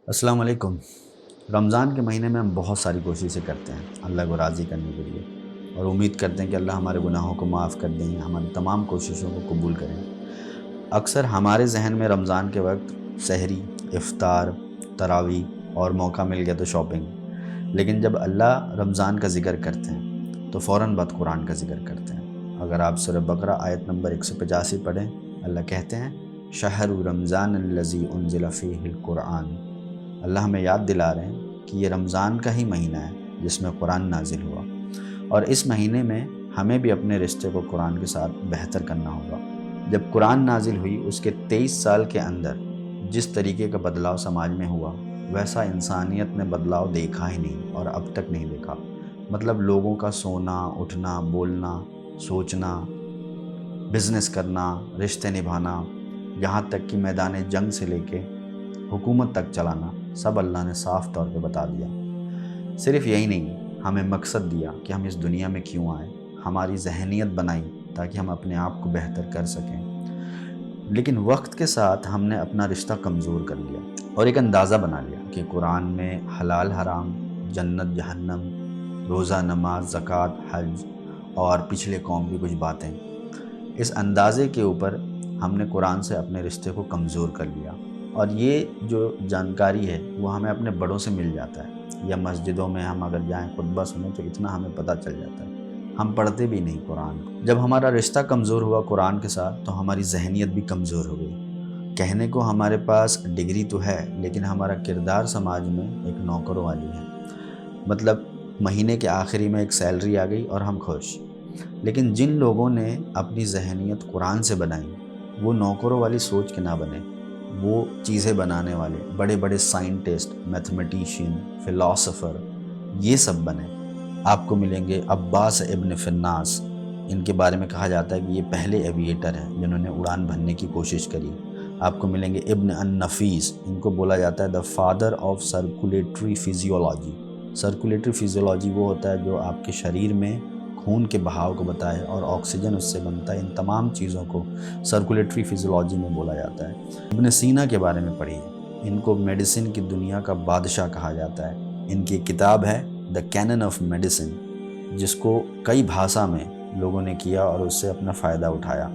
السلام علیکم۔ رمضان کے مہینے میں ہم بہت ساری کوششیں کرتے ہیں اللہ کو راضی کرنے کے لیے، اور امید کرتے ہیں کہ اللہ ہمارے گناہوں کو معاف کر دیں، ہماری تمام کوششوں کو قبول کریں۔ اکثر ہمارے ذہن میں رمضان کے وقت سحری، افطار، تراویح اور موقع مل گیا تو شاپنگ، لیکن جب اللہ رمضان کا ذکر کرتے ہیں تو فوراً بعد قرآن کا ذکر کرتے ہیں۔ اگر آپ سورہ بقرہ آیت نمبر 185 پڑھیں، اللہ کہتے ہیں شہر رمضان الذی انزل فیہ القرآن۔ اللہ ہمیں یاد دلا رہے ہیں کہ یہ رمضان کا ہی مہینہ ہے جس میں قرآن نازل ہوا، اور اس مہینے میں ہمیں بھی اپنے رشتے کو قرآن کے ساتھ بہتر کرنا ہوگا۔ جب قرآن نازل ہوئی اس کے 23 سال کے اندر جس طریقے کا بدلاؤ سماج میں ہوا، ویسا انسانیت نے بدلاؤ دیکھا ہی نہیں اور اب تک نہیں دیکھا۔ مطلب لوگوں کا سونا، اٹھنا، بولنا، سوچنا، بزنس کرنا، رشتے نبھانا، یہاں تک کہ میدان جنگ سے لے کے حکومت تک چلانا، سب اللہ نے صاف طور پہ بتا دیا۔ صرف یہی نہیں، ہمیں مقصد دیا کہ ہم اس دنیا میں کیوں آئے، ہماری ذہنیت بنائی تاکہ ہم اپنے آپ کو بہتر کر سکیں۔ لیکن وقت کے ساتھ ہم نے اپنا رشتہ کمزور کر لیا اور ایک اندازہ بنا لیا کہ قرآن میں حلال حرام، جنت جہنم، روزہ نماز، زکوٰۃ، حج اور پچھلے قوم کی کچھ باتیں، اس اندازے کے اوپر ہم نے قرآن سے اپنے رشتے کو کمزور کر لیا۔ اور یہ جو جانکاری ہے وہ ہمیں اپنے بڑوں سے مل جاتا ہے، یا مسجدوں میں ہم اگر جائیں خطبہ سنیں تو اتنا ہمیں پتہ چل جاتا ہے، ہم پڑھتے بھی نہیں قرآن کو۔ جب ہمارا رشتہ کمزور ہوا قرآن کے ساتھ تو ہماری ذہنیت بھی کمزور ہو گئی۔ کہنے کو ہمارے پاس ڈگری تو ہے، لیکن ہمارا کردار سماج میں ایک نوکروں والی ہے۔ مطلب مہینے کے آخری میں ایک سیلری آ گئی اور ہم خوش۔ لیکن جن لوگوں نے اپنی ذہنیت قرآن سے بنائی، وہ نوکروں والی سوچ کے نہ بنے، وہ چیزیں بنانے والے بڑے بڑے سائنٹسٹ، میتھمیٹیشین، فلاسفر، یہ سب بنے۔ آپ کو ملیں گے عباس ابن فرناس، ان کے بارے میں کہا جاتا ہے کہ یہ پہلے ایویٹر ہیں جنہوں نے اڑان بھرنے کی کوشش کری۔ آپ کو ملیں گے ابن النفیس، ان کو بولا جاتا ہے the father of circulatory physiology. Circulatory physiology وہ ہوتا ہے جو آپ کے شریر میں خون کے بہاؤ کو بتائے، اور آکسیجن اس سے بنتا ہے، ان تمام چیزوں کو سرکولیٹری فزیولوجی میں بولا جاتا ہے۔ ابن سینا کے بارے میں پڑھیے، ان کو میڈیسن کی دنیا کا بادشاہ کہا جاتا ہے۔ ان کی کتاب ہے دا کینن آف میڈیسن، جس کو کئی بھاشا میں لوگوں نے کیا اور اس سے اپنا فائدہ اٹھایا۔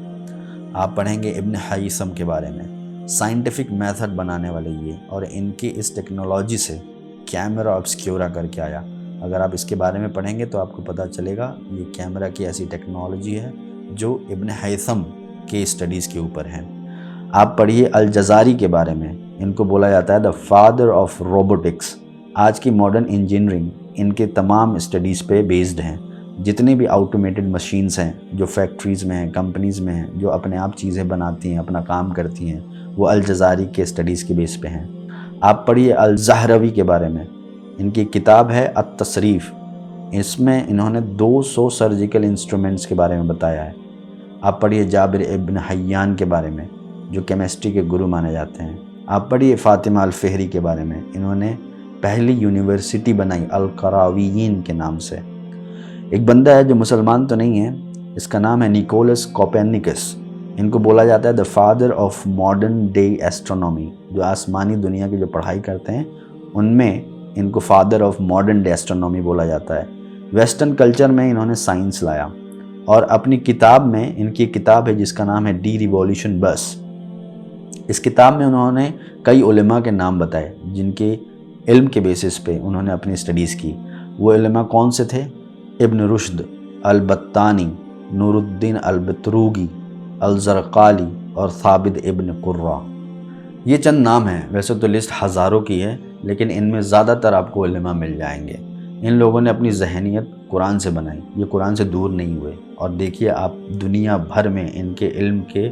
آپ پڑھیں گے ابن حیثم کے بارے میں، سائنٹیفک میتھڈ بنانے والے یہ، اور ان کی اس ٹیکنالوجی سے کیمرہ آبسکیورا کر کے آیا۔ اگر آپ اس کے بارے میں پڑھیں گے تو آپ کو پتہ چلے گا یہ کیمرہ کی ایسی ٹیکنالوجی ہے جو ابن حیثم کے اسٹڈیز کے اوپر ہے۔ آپ پڑھیے الجزاری کے بارے میں، ان کو بولا جاتا ہے دا فادر آف روبوٹکس۔ آج کی ماڈرن انجینئرنگ ان کے تمام اسٹڈیز پہ بیسڈ ہیں۔ جتنے بھی آٹومیٹڈ مشینز ہیں جو فیکٹریز میں ہیں، کمپنیز میں ہیں، جو اپنے آپ چیزیں بناتی ہیں، اپنا کام کرتی ہیں، وہ الجزاری کے اسٹڈیز کے بیس پہ ہیں۔ آپ پڑھیے الزہروی کے بارے میں، ان کی کتاب ہے التصریف، اس میں انہوں نے 200 سرجیکل انسٹرومنٹس کے بارے میں بتایا ہے۔ آپ پڑھیے جابر ابن حیان کے بارے میں، جو کیمسٹری کے گرو مانے جاتے ہیں۔ آپ پڑھیے فاطمہ الفہری کے بارے میں، انہوں نے پہلی یونیورسٹی بنائی القراویین کے نام سے۔ ایک بندہ ہے جو مسلمان تو نہیں ہے، اس کا نام ہے نیکولس کوپرنیکس، ان کو بولا جاتا ہے the father of modern day astronomy. جو آسمانی دنیا کی جو پڑھائی کرتے ہیں ان میں ان کو father of modern day astronomy بولا جاتا ہے۔ ویسٹرن کلچر میں انہوں نے سائنس لایا، اور اپنی کتاب میں، ان کی کتاب ہے جس کا نام ہے ڈی ریولیوشن بس، اس کتاب میں انہوں نے کئی علماء کے نام بتائے جن کے علم کے بیسس پہ انہوں نے اپنی اسٹڈیز کی۔ وہ علماء کون سے تھے؟ ابن رشد، البتانی، نور الدین البتروگی، الزرقالی اور ثابت ابن قرہ۔ یہ چند نام ہیں، ویسے تو لسٹ ہزاروں کی ہے، لیکن ان میں زیادہ تر آپ کو علماء مل جائیں گے۔ ان لوگوں نے اپنی ذہنیت قرآن سے بنائی، یہ قرآن سے دور نہیں ہوئے، اور دیکھیے آپ دنیا بھر میں ان کے علم کے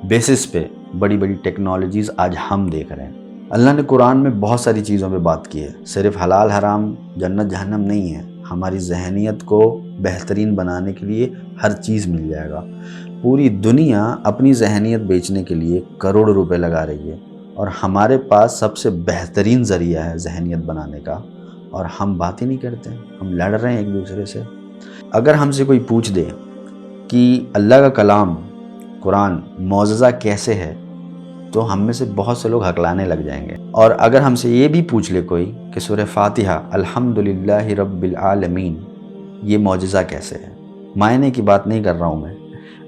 بیسس پہ بڑی بڑی ٹیکنالوجیز آج ہم دیکھ رہے ہیں۔ اللہ نے قرآن میں بہت ساری چیزوں پہ بات کی ہے، صرف حلال حرام، جنت جہنم نہیں ہے۔ ہماری ذہنیت کو بہترین بنانے کے لیے ہر چیز مل جائے گا۔ پوری دنیا اپنی ذہنیت بیچنے کے لیے کروڑوں روپے لگا رہی ہے، اور ہمارے پاس سب سے بہترین ذریعہ ہے ذہنیت بنانے کا، اور ہم بات ہی نہیں کرتے، ہم لڑ رہے ہیں ایک دوسرے سے۔ اگر ہم سے کوئی پوچھ دے کہ اللہ کا کلام قرآن معجزہ کیسے ہے، تو ہم میں سے بہت سے لوگ ہکلانے لگ جائیں گے۔ اور اگر ہم سے یہ بھی پوچھ لے کوئی کہ سورہ فاتحہ الحمدللہ رب العالمین یہ معجزہ کیسے ہے، معنی کی بات نہیں کر رہا ہوں میں،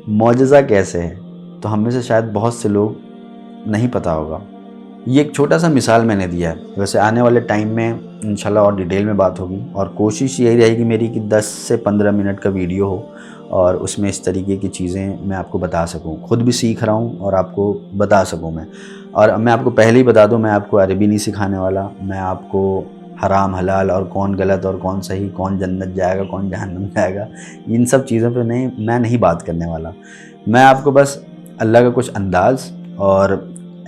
معجزہ کیسے ہے، تو ہم میں سے شاید بہت سے لوگ نہیں پتہ ہوگا۔ یہ ایک چھوٹا سا مثال میں نے دیا ہے، ویسے آنے والے ٹائم میں انشاءاللہ اور ڈیٹیل میں بات ہوگی، اور کوشش یہی رہے گی میری کہ 10 سے 15 منٹ کا ویڈیو ہو اور اس میں اس طریقے کی چیزیں میں آپ کو بتا سکوں، خود بھی سیکھ رہا ہوں اور آپ کو بتا سکوں میں۔ اور میں آپ کو پہلے ہی بتا دوں، میں آپ کو عربی نہیں سکھانے والا، میں آپ کو حرام حلال اور کون غلط اور کون صحیح، کون جنت جائے گا کون جہنم جائے گا، ان سب چیزوں پہ میں نہیں بات کرنے والا۔ میں آپ کو بس اللہ کا کچھ انداز اور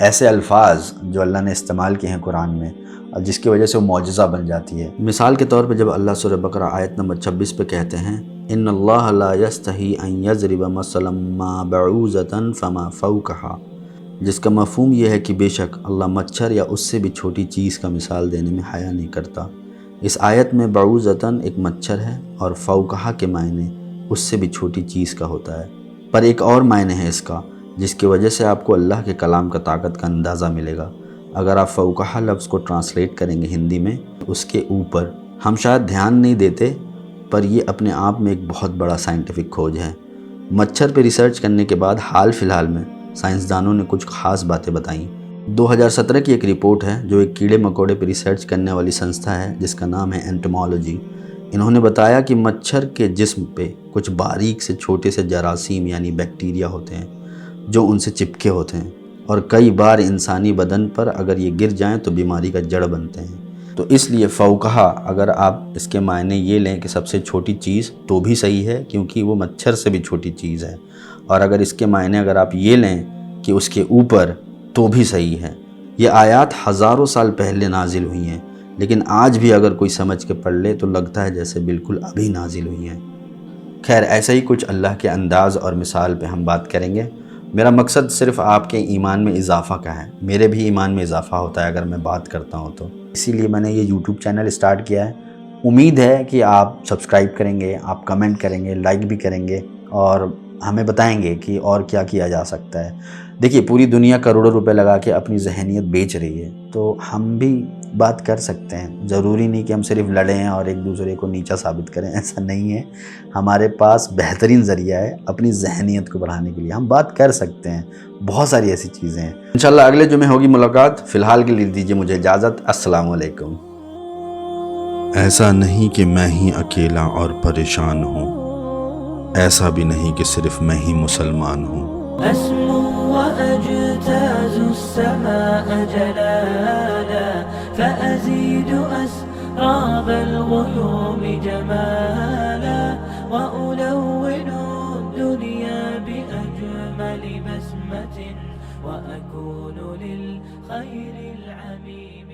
ایسے الفاظ جو اللہ نے استعمال کیے ہیں قرآن میں اور جس کی وجہ سے وہ معجزہ بن جاتی ہے۔ مثال کے طور پہ جب اللہ سورہ بقرہ آیت نمبر 26 پہ کہتے ہیں ان اللہ لا یستحی ان یضرب مثلا ما بعوضۃ فما فوقہا، جس کا مفہوم یہ ہے کہ بے شک اللہ مچھر یا اس سے بھی چھوٹی چیز کا مثال دینے میں حیا نہیں کرتا۔ اس آیت میں بعوضۃ ایک مچھر ہے اور فوقہا کے معنی اس سے بھی چھوٹی چیز کا ہوتا ہے، پر ایک اور معنی ہے اس کا جس کی وجہ سے آپ کو اللہ کے کلام کا طاقت کا اندازہ ملے گا۔ اگر آپ فوقہا لفظ کو ٹرانسلیٹ کریں گے ہندی میں، اس کے اوپر، ہم شاید دھیان نہیں دیتے پر یہ اپنے آپ میں ایک بہت بڑا سائنٹیفک کھوج ہے۔ مچھر پہ ریسرچ کرنے کے بعد حال فی الحال میں سائنسدانوں نے کچھ خاص باتیں بتائیں۔ 2017 کی ایک رپورٹ ہے جو ایک کیڑے مکوڑے پہ ریسرچ کرنے والی سنستھا ہے جس کا نام ہے انٹومالوجی۔ انہوں نے بتایا کہ مچھر کے جسم پہ کچھ باریک سے چھوٹے سے جراثیم یعنی بیکٹیریا ہوتے ہیں جو ان سے چپکے ہوتے ہیں، اور کئی بار انسانی بدن پر اگر یہ گر جائیں تو بیماری کا جڑ بنتے ہیں۔ تو اس لیے فوقہا اگر آپ اس کے معنی یہ لیں کہ سب سے چھوٹی چیز تو بھی صحیح ہے کیونکہ وہ مچھر سے بھی چھوٹی چیز ہے، اور اگر اس کے معنی اگر آپ یہ لیں کہ اس کے اوپر تو بھی صحیح ہے۔ یہ آیات ہزاروں سال پہلے نازل ہوئی ہیں، لیکن آج بھی اگر کوئی سمجھ کے پڑھ لے تو لگتا ہے جیسے بالکل ابھی نازل ہوئی ہیں۔ خیر، ایسا ہی کچھ اللہ کے انداز اور مثال پہ ہم بات کریں گے۔ میرا مقصد صرف آپ کے ایمان میں اضافہ کا ہے، میرے بھی ایمان میں اضافہ ہوتا ہے اگر میں بات کرتا ہوں تو، اسی لیے میں نے یہ یوٹیوب چینل اسٹارٹ کیا ہے۔ امید ہے کہ آپ سبسکرائب کریں گے، آپ کمنٹ کریں گے، لائک بھی کریں گے اور ہمیں بتائیں گے کہ اور کیا کیا جا سکتا ہے۔ دیکھیے، پوری دنیا کروڑوں روپے لگا کے اپنی ذہنیت بیچ رہی ہے، تو ہم بھی بات کر سکتے ہیں۔ ضروری نہیں کہ ہم صرف لڑیں اور ایک دوسرے کو نیچا ثابت کریں، ایسا نہیں ہے۔ ہمارے پاس بہترین ذریعہ ہے اپنی ذہنیت کو بڑھانے کے لیے، ہم بات کر سکتے ہیں۔ بہت ساری ایسی چیزیں ہیں۔ انشاءاللہ اگلے جمعے ہوگی ملاقات۔ فی الحال کے لیے دیجیے مجھے اجازت۔ السلام علیکم۔ ایسا نہیں کہ میں ہی اکیلا اور پریشان ہوں، ایسا بھی نہیں کہ صرف میں ہی مسلمان ہوں۔ أسمو وأجتاز السماء جلالا فأزيد أسراب الغيوم جمالا وألون الدنيا بأجمل بسمة وأكون للخير العميم